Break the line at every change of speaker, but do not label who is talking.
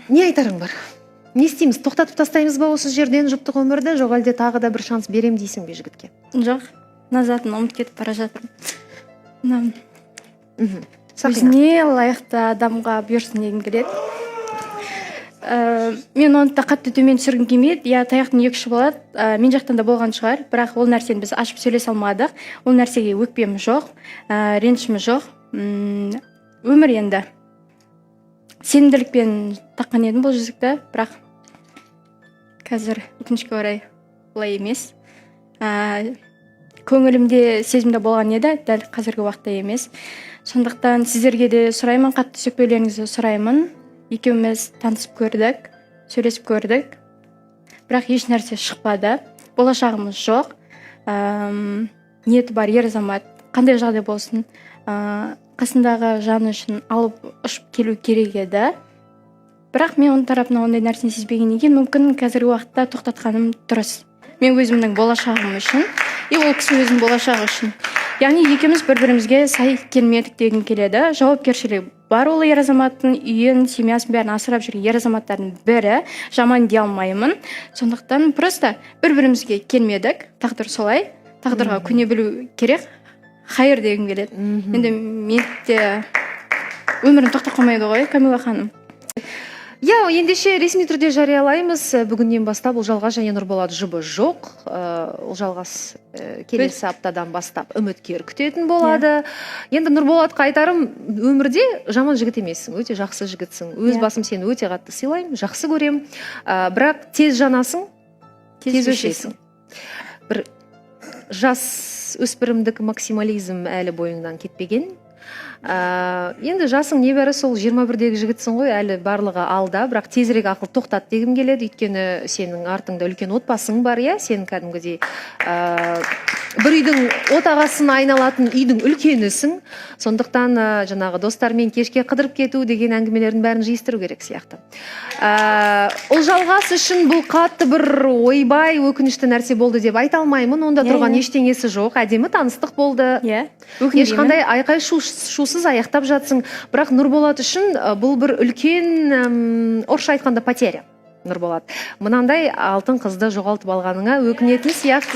Не айтарың бар? Не істейміз? Тоқтатып тастаймыз ба осы жерден жұптық өмірді, жоқ әлде тағы да бір шанс берем дейсің бе жігітке?
Жоқ, назатын ұмыт кетіп бара жатырмын.
Сақина.
Өзіне лайықты адамға бұйырсын дегім келеді. Мен оны да қатты төмен түсіргім келмейді. Я таяқтың екі ұшы болады. Мен жақтан да болған шығар, бірақ ол нәрсені біз ашып сөйлесе алмадық. Ол нәрсеге өкпем жоқ, ренішім жоқ. Өмір енді. Сенімділікпен таққан едім бұл жүзікті, бірақ қазір өкінішке орай олай емес. Көңілімде сезімде болған еді, дәл қазіргі уақытта емес. Сондықтан сіздерге де сұраймын, қатты сөкпеулеріңізді сұраймын. Екеуміз танысып көрдік, сөйлесіп көрдік, бірақ еш нәрсе шықпады. Болашағымыз жоқ. Ниеті бар ер азамат, қандай жағдай болсын, қасындағы жаны үшін алып ұшып келу керек еді. Бірақ мен оның тарапынан ондай нәрсені сезбеген екен, мүмкін қазіргі уақытта тоқтатқаным дұрыс. Мен өзімнің болашағым үшін, ол кісі өзінің болашағы үшін. Яғни екеуміз бір-бірімізге сай келмедік дегім келеді. Жауапкершілік бар, ол ер азаматтың үйін, семьясын бәрін асырап жүрген ер азаматтардың бірі, жаман дей алмаймын. Сондықтан просто бір-бірімізге келмедік. Тағдыр солай, тағдырға көне білу керек. Хайыр дегім келеді. Енді мен де өмірін тоқтап қалмайды ғой, Камила ханым.
Ендеше ресми түрде жариялаймыз. Бүгіннен бастап Ұлжалғас және Нұрболат жұбы жоқ. Ұлжалғас келесі аптадан бастап үміткер күтетін болады. Енді Нұрболатқа айтарым, өмірде жаман жігіт емессің, өте жақсы жігітсің. Өз басым сені өте қатты сыйлаймын, жақсы көрем. Бірақ тез жанасың, тез өшесің. Бір жас өспірімдік максимализм әлі бойыңдан кетпеген. Енді жасың небәрі сол 21-дегі жігітсің ғой, әлі барлығы алда, бірақ тезірек ақыл тоқтат дегім келеді. Өйткені сенің артыңда үлкен отбасың бар, сен кәдімгідей бір үйдің отағасын айналатын үйдің үлкенісің. Сондықтан жаңағы достармен кешке қыдырып кету деген әңгімелердің бәрін жиыстыру керек сияқты. Ұлжалғас үшін бұл қатты бір ойбай өкінішті нәрсе болды деп айта алмаймын. Онда тұрған ештеңесі жоқ, әдемі таныстық болды. Ешқандай айқай шусыз аяқтап жатсың. Бірақ Нұрболат үшін бұл бір үлкен, орысша айтқанда, потеря. Нұрболат, мынандай алтын қызды жоғалтып алғаныңа өкінетін сияқты.